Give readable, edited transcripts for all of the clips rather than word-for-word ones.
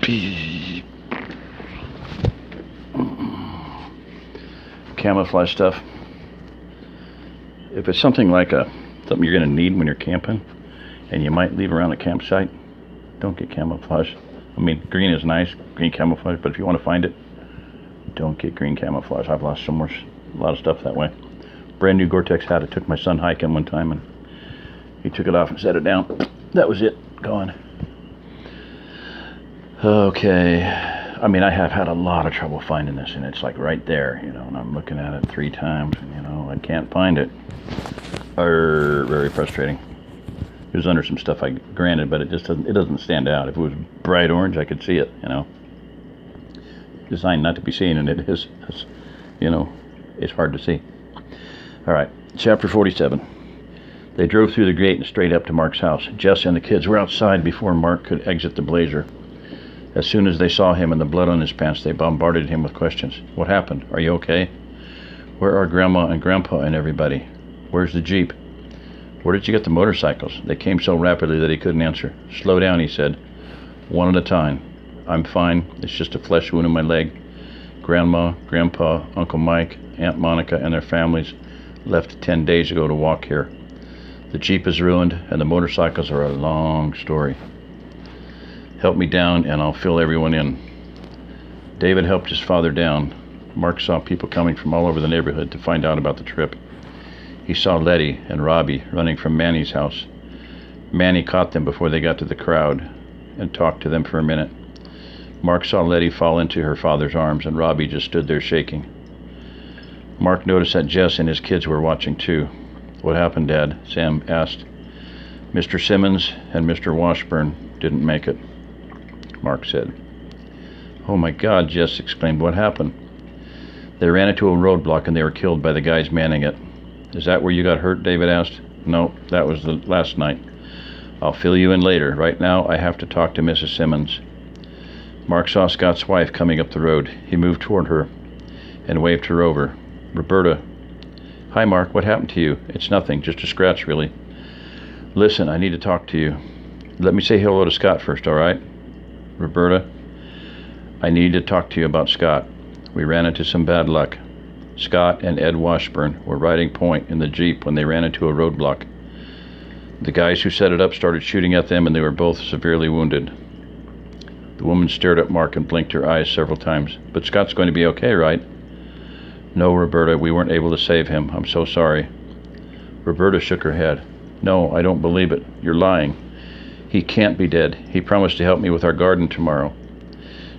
Beep. Camouflage stuff. If it's something like something you're going to need when you're camping and you might leave around a campsite, don't get camouflage. I mean, green is nice, green camouflage, but if you want to find it, don't get green camouflage. I've lost a lot of stuff that way. Brand new Gore-Tex hat. I took my son hiking one time and he took it off and set it down. That was it. Gone. Okay. I mean, I have had a lot of trouble finding this, and it's like right there, you know, and I'm looking at it 3 times, and, you know, I can't find it. Very frustrating. It was under some stuff, granted, but it doesn't stand out. If it was bright orange, I could see it, you know. Designed not to be seen, and it is, you know, it's hard to see. All right, chapter 47. They drove through the gate and straight up to Mark's house. Jess and the kids were outside before Mark could exit the Blazer. As soon as they saw him and the blood on his pants, they bombarded him with questions. What happened? Are you okay? Where are Grandma and Grandpa and everybody? Where's the Jeep? Where did you get the motorcycles? They came so rapidly that he couldn't answer. Slow down, he said. One at a time. I'm fine. It's just a flesh wound in my leg. Grandma, Grandpa, Uncle Mike, Aunt Monica, and their families left 10 days ago to walk here. The Jeep is ruined, and the motorcycles are a long story. Help me down, and I'll fill everyone in. David helped his father down. Mark saw people coming from all over the neighborhood to find out about the trip. He saw Letty and Robbie running from Manny's house. Manny caught them before they got to the crowd and talked to them for a minute. Mark saw Letty fall into her father's arms, and Robbie just stood there shaking. Mark noticed that Jess and his kids were watching too. What happened, Dad? Sam asked. Mr. Simmons and Mr. Washburn didn't make it, Mark said. Oh my God, Jess exclaimed. What happened? They ran into a roadblock and they were killed by the guys manning it. Is that where you got hurt? David asked. No, that was the last night. I'll fill you in later. Right now I have to talk to Mrs. Simmons. Mark saw Scott's wife coming up the road. He moved toward her and waved her over. Roberta. Hi, Mark. What happened to you? It's nothing. Just a scratch, really. Listen, I need to talk to you. Let me say hello to Scott first, all right? Roberta. I need to talk to you about Scott. We ran into some bad luck. Scott and Ed Washburn were riding point in the Jeep when they ran into a roadblock. The guys who set it up started shooting at them, and they were both severely wounded. The woman stared at Mark and blinked her eyes several times. But Scott's going to be okay, right? No, Roberta, we weren't able to save him. I'm so sorry. Roberta shook her head. No, I don't believe it. You're lying. He can't be dead. He promised to help me with our garden tomorrow.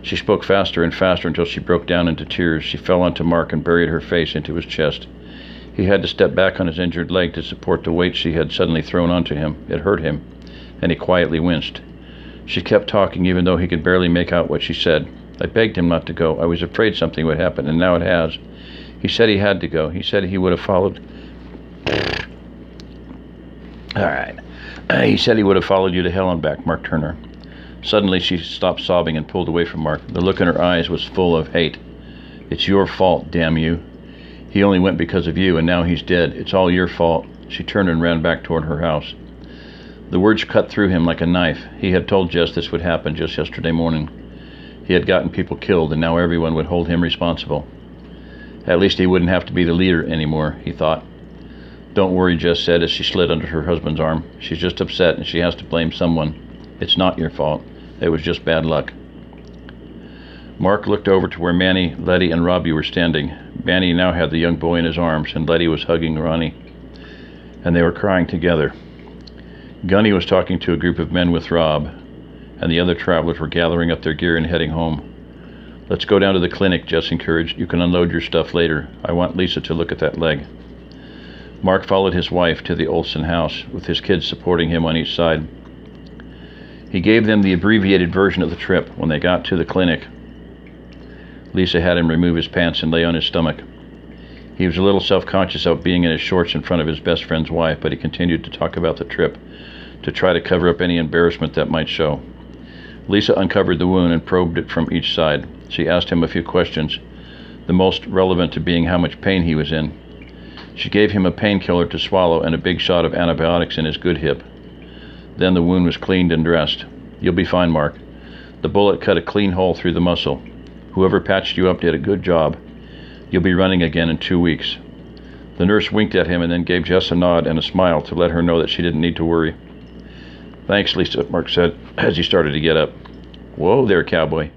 She spoke faster and faster until she broke down into tears. She fell onto Mark and buried her face into his chest. He had to step back on his injured leg to support the weight she had suddenly thrown onto him. It hurt him, and he quietly winced. She kept talking even though he could barely make out what she said. I begged him not to go. I was afraid something would happen, and now it has. He said he had to go. He said he would have followed... All right. He said he would have followed you to hell and back, Mark Turner. Suddenly she stopped sobbing and pulled away from Mark. The look in her eyes was full of hate. It's your fault, damn you. He only went because of you, and now he's dead. It's all your fault. She turned and ran back toward her house. The words cut through him like a knife. He had told Jess this would happen just yesterday morning. He had gotten people killed, and now everyone would hold him responsible. At least he wouldn't have to be the leader anymore, he thought. Don't worry, Jess said as she slid under her husband's arm. She's just upset, and she has to blame someone. It's not your fault. It was just bad luck. Mark looked over to where Manny, Letty, and Robbie were standing. Manny now had the young boy in his arms, and Letty was hugging Ronnie, and they were crying together. Gunny was talking to a group of men with Rob, and the other travelers were gathering up their gear and heading home. Let's go down to the clinic, Jess encouraged. You can unload your stuff later. I want Lisa to look at that leg. Mark followed his wife to the Olson house, with his kids supporting him on each side. He gave them the abbreviated version of the trip. When they got to the clinic, Lisa had him remove his pants and lay on his stomach. He was a little self-conscious of being in his shorts in front of his best friend's wife, but he continued to talk about the trip, to try to cover up any embarrassment that might show. Lisa uncovered the wound and probed it from each side. She asked him a few questions, the most relevant to being how much pain he was in. She gave him a painkiller to swallow and a big shot of antibiotics in his good hip. Then the wound was cleaned and dressed. You'll be fine, Mark. The bullet cut a clean hole through the muscle. Whoever patched you up did a good job. You'll be running again in 2 weeks. The nurse winked at him and then gave Jess a nod and a smile to let her know that she didn't need to worry. Thanks, Lisa, Mark said as he started to get up. Whoa there, cowboy.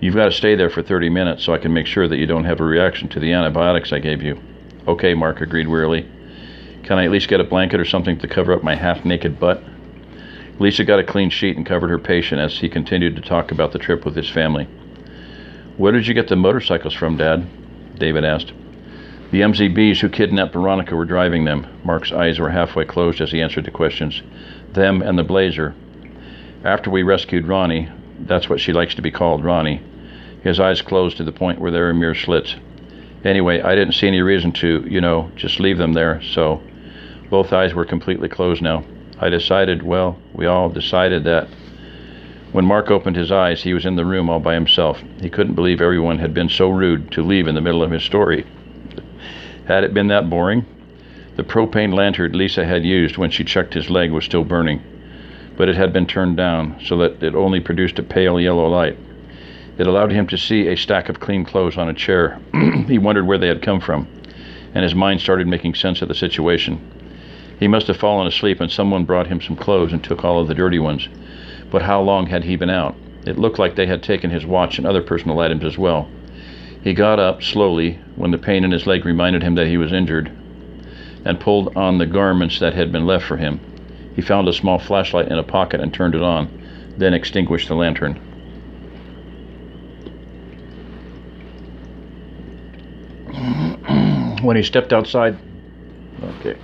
You've got to stay there for 30 minutes so I can make sure that you don't have a reaction to the antibiotics I gave you. Okay, Mark agreed wearily. Can I at least get a blanket or something to cover up my half-naked butt? Lisa got a clean sheet and covered her patient as he continued to talk about the trip with his family. Where did you get the motorcycles from, Dad? David asked. The MZBs who kidnapped Veronica were driving them. Mark's eyes were halfway closed as he answered the questions. Them and the Blazer. After we rescued Ronnie, that's what she likes to be called, Ronnie. His eyes closed to the point where they were mere slits. Anyway, I didn't see any reason to, just leave them there, so both eyes were completely closed now. We all decided that when Mark opened his eyes, he was in the room all by himself. He couldn't believe everyone had been so rude to leave in the middle of his story. Had it been that boring? The propane lantern Lisa had used when she checked his leg was still burning, but it had been turned down so that it only produced a pale yellow light. It allowed him to see a stack of clean clothes on a chair. He wondered where they had come from, and his mind started making sense of the situation. He must have fallen asleep and someone brought him some clothes and took all of the dirty ones. But how long had he been out? It looked like they had taken his watch and other personal items as well. He got up slowly when the pain in his leg reminded him that he was injured and pulled on the garments that had been left for him. He found a small flashlight in a pocket and turned it on, then extinguished the lantern. When he stepped outside... Okay.